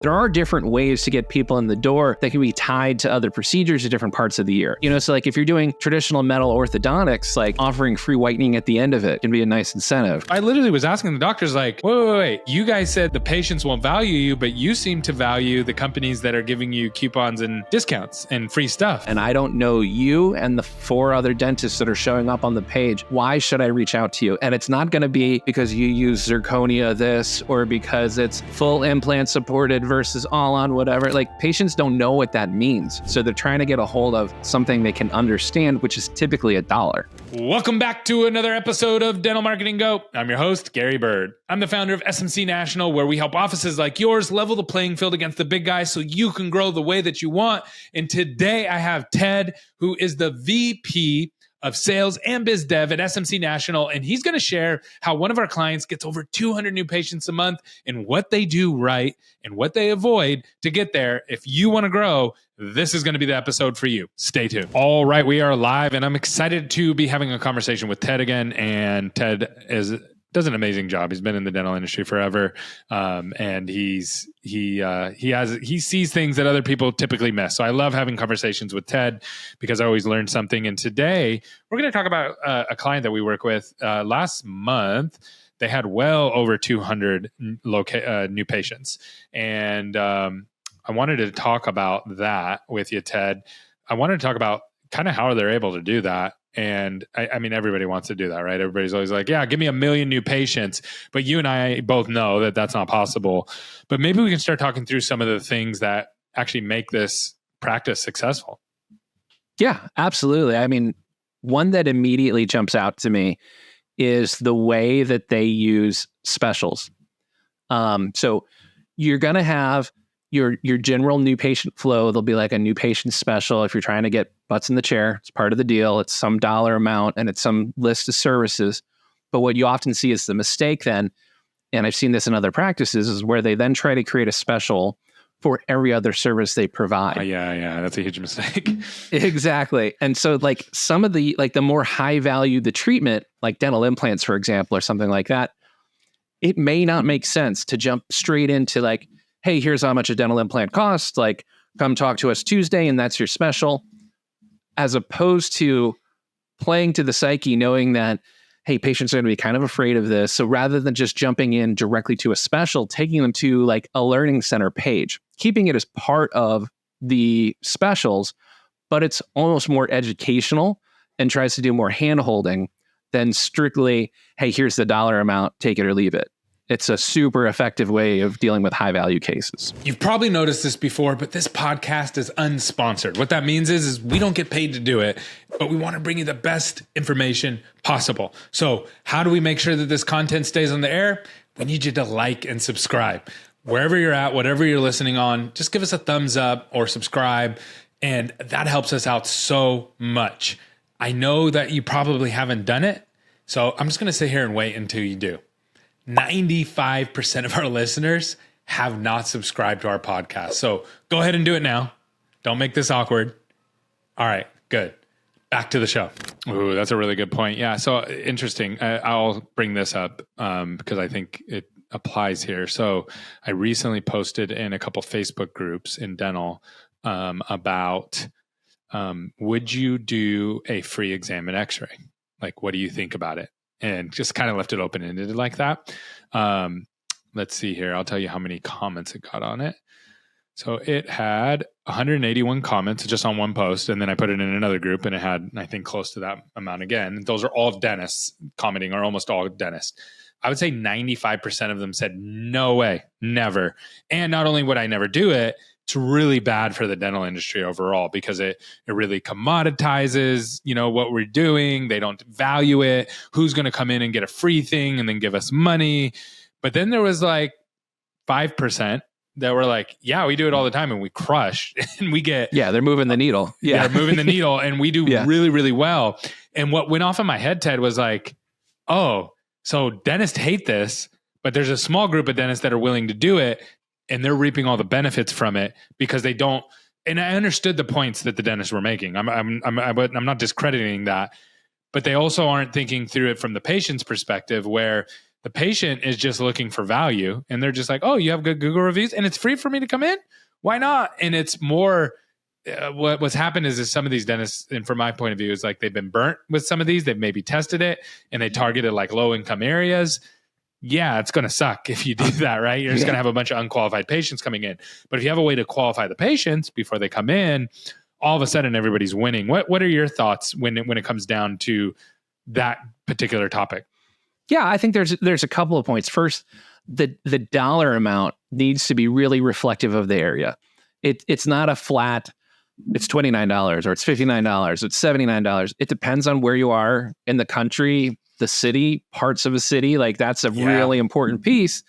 there are different ways to get people in the door that can be tied to other procedures at different parts of the year. So like if you're doing traditional metal orthodontics, like offering free whitening at the end of it can be a nice incentive. I literally was asking the doctors like, wait. You guys said the patients won't value you, but you seem to value the companies that are giving you coupons and discounts and free stuff. And I don't know you and the 4 other dentists that are showing up on the page. Why should I reach out to you? And it's not going to be because you use zirconia this or because it's full implant supported versus all on whatever. Like patients don't know what that means. So they're trying to get a hold of something they can understand, which is typically $1. Welcome back to another episode of Dental Marketing Go. I'm your host, Gary Bird. I'm the founder of SMC National, where we help offices like yours level the playing field against the big guys so you can grow the way that you want. And today I have Ted, who is the VP of Sales and Biz Dev at SMC National, and he's going to share how one of our clients gets over 200 new patients a month and what they do right and what they avoid to get there. If you want to grow, this is going to be the episode for you. Stay tuned. All right, we are live, and I'm excited to be having a conversation with Ted again. And Ted does an amazing job. He's been in the dental industry forever, and he sees things that other people typically miss. So I love having conversations with Ted because I always learn something. And today we're going to talk about a client that we work with. Last month, they had well over 200 new patients, and I wanted to talk about that with you, Ted. I wanted to talk about kind of how they're able to do that. And I mean, everybody wants to do that, right? Everybody's always like, yeah, give me 1 million new patients. But you and I both know that that's not possible. But maybe we can start talking through some of the things that actually make this practice successful. Yeah, absolutely. I mean, one that immediately jumps out to me is the way that they use specials. So you're going to have your general new patient flow. There'll be like a new patient special. If you're trying to get butts in the chair, it's part of the deal. It's some dollar amount and it's some list of services. But what you often see is the mistake then, and I've seen this in other practices, is where they then try to create a special for every other service they provide. Yeah. That's a huge mistake. Exactly. And so like some of the more high value, the treatment, like dental implants, for example, or something like that, it may not make sense to jump straight into like, hey, here's how much a dental implant costs. Like, come talk to us Tuesday, and that's your special. As opposed to playing to the psyche, knowing that, hey, patients are going to be kind of afraid of this. So rather than just jumping in directly to a special, taking them to like a learning center page, keeping it as part of the specials, but it's almost more educational and tries to do more hand-holding than strictly, hey, here's the dollar amount, take it or leave it. It's a super effective way of dealing with high value cases. You've probably noticed this before, but this podcast is unsponsored. What that means is we don't get paid to do it, but we want to bring you the best information possible. So how do we make sure that this content stays on the air? We need you to like and subscribe. Wherever you're at, whatever you're listening on, just give us a thumbs up or subscribe. And that helps us out so much. I know that you probably haven't done it. So I'm just going to sit here and wait until you do. 95% of our listeners have not subscribed to our podcast. So go ahead and do it now. Don't make this awkward. All right, good. Back to the show. Ooh, that's a really good point. Yeah, so interesting. I'll bring this up because I think it applies here. So I recently posted in a couple Facebook groups in dental about would you do a free exam and x-ray? Like, what do you think about it? And just kind of left it open-ended like that. Let's see here. I'll tell you how many comments it got on it. So it had 181 comments just on one post. And then I put it in another group and it had, I think, close to that amount again. Those are all dentists commenting, or almost all dentists. I would say 95% of them said, no way, never. And not only would I never do it, it's really bad for the dental industry overall because it really commoditizes, what we're doing. They don't value it. Who's going to come in and get a free thing and then give us money? But then there was like 5% that were like, yeah, we do it all the time and we crush and we get. Yeah, they're moving the needle. Yeah, they're moving the needle and we do really, really well. And what went off in my head, Ted, was like, oh, so dentists hate this, but there's a small group of dentists that are willing to do it. And they're reaping all the benefits from it because they don't. And I understood the points that the dentists were making. I'm not discrediting that, but they also aren't thinking through it from the patient's perspective, where The patient is just looking for value, and they're just like, oh, you have good Google reviews and it's free for me to come in? Why not? And it's more, what's happened is some of these dentists, and from my point of view, is like they've been burnt with some of these. They've maybe tested it and they targeted like low income areas. Yeah, it's going to suck if you do that, right? You're just going to have a bunch of unqualified patients coming in. But if you have a way to qualify the patients before they come in, all of a sudden everybody's winning. What are your thoughts when it comes down to that particular topic? Yeah, I think there's a couple of points. First, the dollar amount needs to be really reflective of the area. It's not a flat, it's $29 or it's $59, it's $79. It depends on where you are in the country, the city, parts of a city. Like that's a really important piece.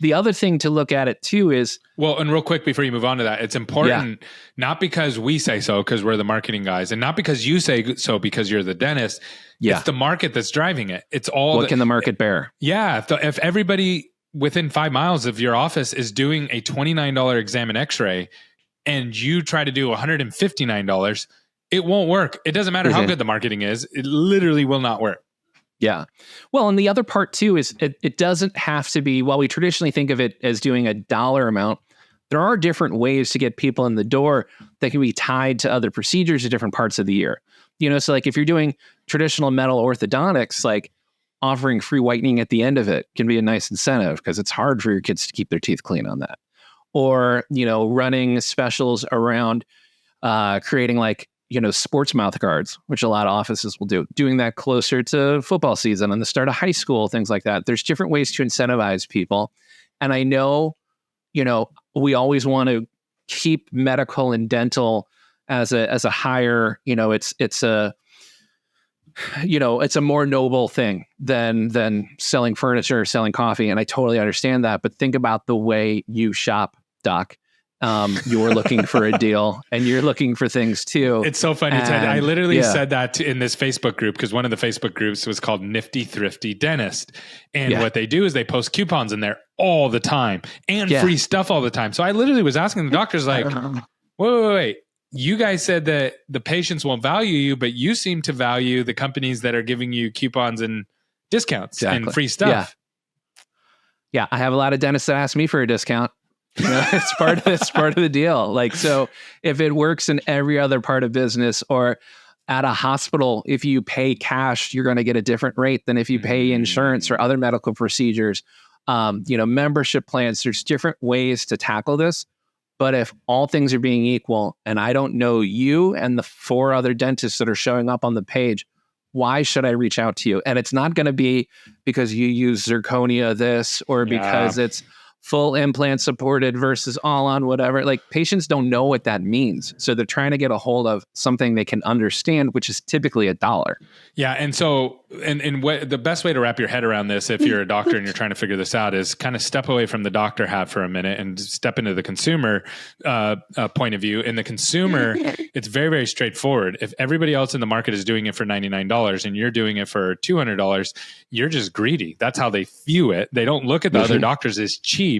The other thing to look at it too is, well, and real quick before you move on to that, it's important not because we say so because we're the marketing guys, and not because you say so because you're the dentist. It's the market that's driving it. It's all what can the market bear? Yeah, if everybody within 5 miles of your office is doing a $29 exam and X-ray, and you try to do $159, it won't work. It doesn't matter how good the marketing is; it literally will not work. Yeah. Well, and the other part too is it doesn't have to be, while we traditionally think of it as doing a dollar amount, there are different ways to get people in the door that can be tied to other procedures at different parts of the year. So like if you're doing traditional metal orthodontics, like offering free whitening at the end of it can be a nice incentive because it's hard for your kids to keep their teeth clean on that. Or, running specials around creating like, sports mouth guards, which a lot of offices will do, doing that closer to football season and the start of high school, things like that. There's different ways to incentivize people. And I know, we always want to keep medical and dental as a higher, it's a more noble thing than selling furniture or selling coffee. And I totally understand that, but think about the way you shop, Doc. You're looking for a deal and you're looking for things too. It's so funny. I literally said that in this Facebook group because one of the Facebook groups was called Nifty Thrifty Dentist. And what they do is they post coupons in there all the time and free stuff all the time. So I literally was asking the doctors like, wait. You guys said that the patients won't value you, but you seem to value the companies that are giving you coupons and discounts and free stuff. Yeah. I have a lot of dentists that ask me for a discount. It's part of the deal. Like, so if it works in every other part of business or at a hospital, if you pay cash, you're going to get a different rate than if you pay insurance or other medical procedures. Membership plans, there's different ways to tackle this. But if all things are being equal and I don't know you and the 4 other dentists that are showing up on the page, why should I reach out to you? And it's not going to be because you use zirconia this or because it's full implant supported versus all on whatever. Like patients don't know what that means. So they're trying to get a hold of something they can understand, which is typically $1. Yeah. And so, and what the best way to wrap your head around this, if you're a doctor and you're trying to figure this out, is kind of step away from the doctor hat for a minute and step into the consumer point of view. In the consumer, it's very, very straightforward. If everybody else in the market is doing it for $99 and you're doing it for $200, you're just greedy. That's how they view it. They don't look at the other doctors as cheap.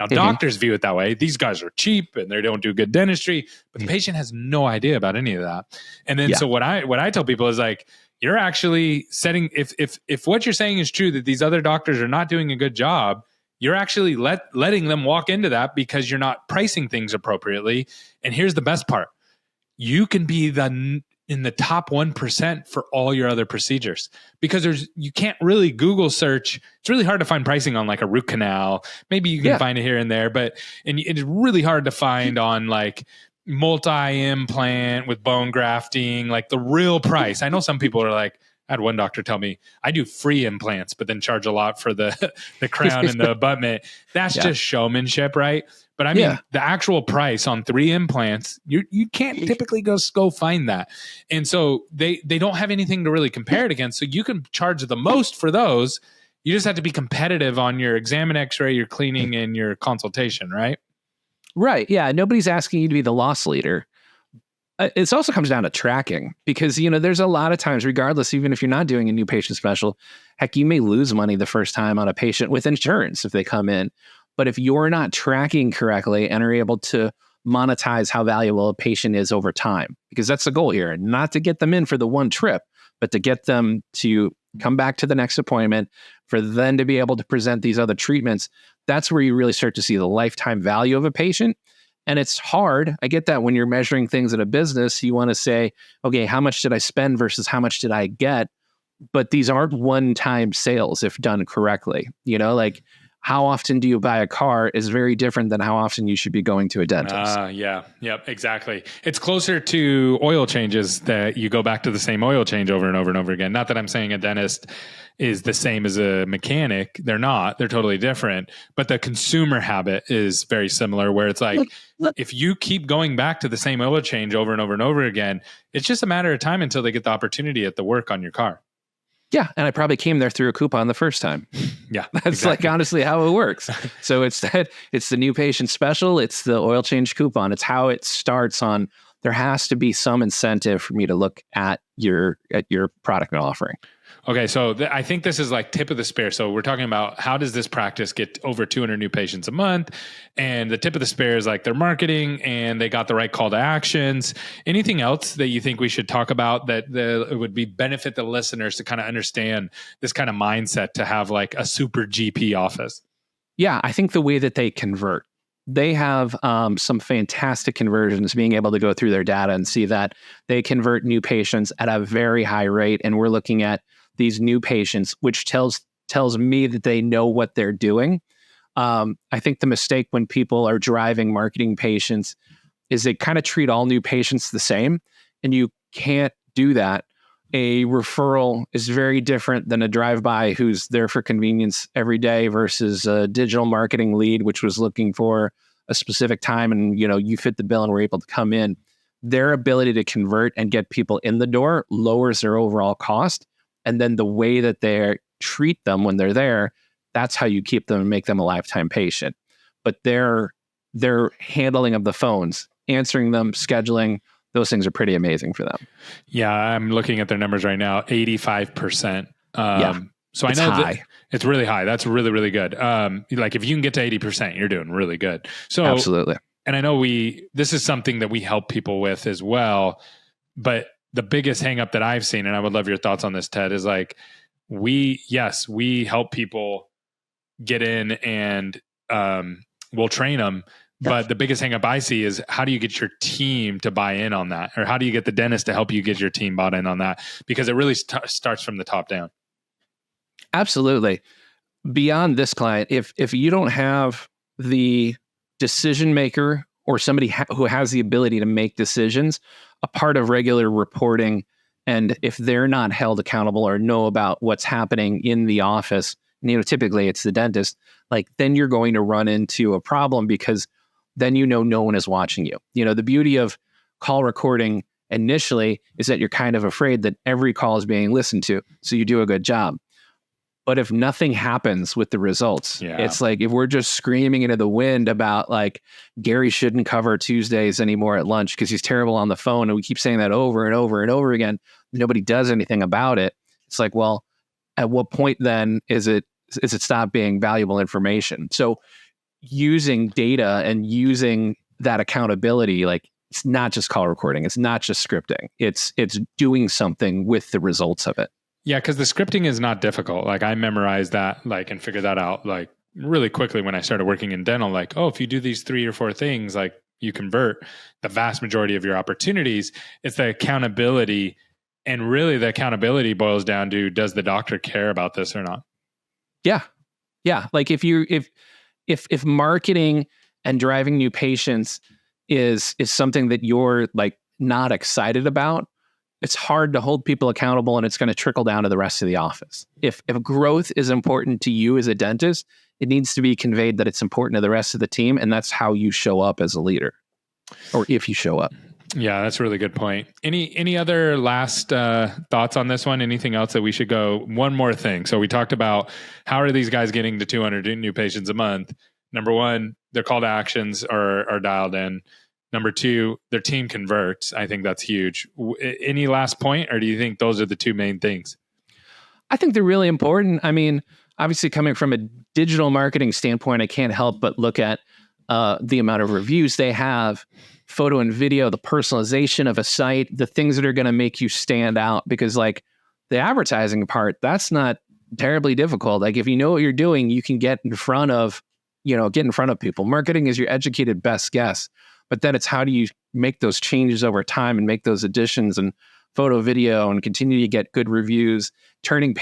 Now, doctors view it that way. These guys are cheap and they don't do good dentistry, but the patient has no idea about any of that. And then, so what I tell people is like, you're actually setting, if what you're saying is true, that these other doctors are not doing a good job, you're actually letting them walk into that because you're not pricing things appropriately. And here's the best part. You can be in the top 1% for all your other procedures because you can't really Google search. It's really hard to find pricing on like a root canal. Maybe you can find it here and there, but it's really hard to find on like multi-implant with bone grafting, like the real price. I know some people are like, I had one doctor tell me, I do free implants, but then charge a lot for the crown and the abutment. That's just showmanship, right? But I mean, the actual price on 3 implants, you can't typically go find that. And so they don't have anything to really compare it against. So you can charge the most for those. You just have to be competitive on your exam and x-ray, your cleaning, and your consultation, right? Right. Yeah. Nobody's asking you to be the loss leader. It also comes down to tracking because, there's a lot of times, regardless, even if you're not doing a new patient special, heck, you may lose money the first time on a patient with insurance if they come in. But if you're not tracking correctly and are able to monetize how valuable a patient is over time, because that's the goal here, not to get them in for the one trip, but to get them to come back to the next appointment, for then to be able to present these other treatments, that's where you really start to see the lifetime value of a patient. And it's hard. I get that when you're measuring things in a business, you want to say, okay, how much did I spend versus how much did I get? But these aren't one-time sales if done correctly. Like how often do you buy a car is very different than how often you should be going to a dentist. Yep, exactly. It's closer to oil changes that you go back to the same oil change over and over and over again. Not that I'm saying a dentist is the same as a mechanic. They're not. They're totally different. But the consumer habit is very similar, where it's like, if you keep going back to the same oil change over and over and over again, it's just a matter of time until they get the opportunity at the work on your car. Yeah. And I probably came there through a coupon the first time. Yeah. That's exactly. like honestly how it works. So it's the new patient special. It's the oil change coupon. It's how it starts on, there has to be some incentive for me to look at your product and offering. Okay, so I think this is like tip of the spear. So we're talking about how does this practice get over 200 new patients a month? And the tip of the spear is like their marketing and they got the right call to actions. Anything else that you think we should talk about that it would be benefit the listeners to kind of understand this kind of mindset to have like a super GP office? Yeah, I think the way that they convert. They have some fantastic conversions, being able to go through their data and see that they convert new patients at a very high rate. And we're looking at these new patients, which tells me that they know what they're doing. I think the mistake when people are driving marketing patients is they kind of treat all new patients the same, and you can't do that. A referral is very different than a drive-by who's there for convenience every day versus a digital marketing lead, which was looking for a specific time and you fit the bill and were able to come in. Their ability to convert and get people in the door lowers their overall cost. And then the way that they treat them when they're there, that's how you keep them and make them a lifetime patient. But their handling of the phones, answering them, scheduling, those things are pretty amazing for them. Yeah, I'm looking at their numbers right now, 85%. So I know that it's really high. That's really, really good. Like if you can get to 80%, you're doing really good. So absolutely. And I know this is something that we help people with as well, but the biggest hang up that I've seen, and I would love your thoughts on this, Ted, is like, we help people get in and we'll train them. But the biggest hang up I see is how do you get your team to buy in on that? Or how do you get the dentist to help you get your team bought in on that? Because it really starts from the top down. Absolutely. Beyond this client, if you don't have the decision maker or somebody who has the ability to make decisions a part of regular reporting, and if they're not held accountable or know about what's happening in the office, typically it's the dentist, like then you're going to run into a problem because then no one is watching you. The beauty of call recording initially is that you're kind of afraid that every call is being listened to, so you do a good job. But if nothing happens with the results, it's like if we're just screaming into the wind about like Gary shouldn't cover Tuesdays anymore at lunch because he's terrible on the phone, and we keep saying that over and over and over again, nobody does anything about it. It's like, well, at what point then is it stop being valuable information? So using data and using that accountability, like it's not just call recording, it's not just scripting, it's doing something with the results of it. Yeah, because the scripting is not difficult. Like I memorized that, and figured that out like really quickly when I started working in dental. Like, oh, if you do these 3 or 4 things, like you convert the vast majority of your opportunities. It's the accountability, and really the accountability boils down to, does the doctor care about this or not? Yeah. Like if marketing and driving new patients is something that you're like not excited about, it's hard to hold people accountable, and it's going to trickle down to the rest of the office. If growth is important to you as a dentist, it needs to be conveyed that it's important to the rest of the team, and that's how you show up as a leader, or if you show up. Yeah, that's a really good point. Any other last thoughts on this one? Anything else that we should go? One more thing. So we talked about how are these guys getting to 200 new patients a month? Number one, their call to actions are dialed in. Number two, their team converts. I think that's huge. Any last point, or do you think those are the two main things? I think they're really important. I mean, obviously coming from a digital marketing standpoint, I can't help but look at the amount of reviews they have, photo and video, the personalization of a site, the things that are going to make you stand out, because like the advertising part, that's not terribly difficult. Like if you know what you're doing, you can get in front of, people. Marketing is your educated best guess, but then it's how do you make those changes over time and make those additions and photo, video, and continue to get good reviews, turning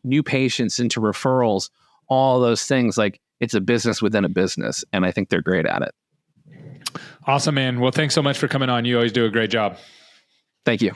new patients into referrals, all those things. Like it's a business within a business. And I think they're great at it. Awesome, man. Well, thanks so much for coming on. You always do a great job. Thank you.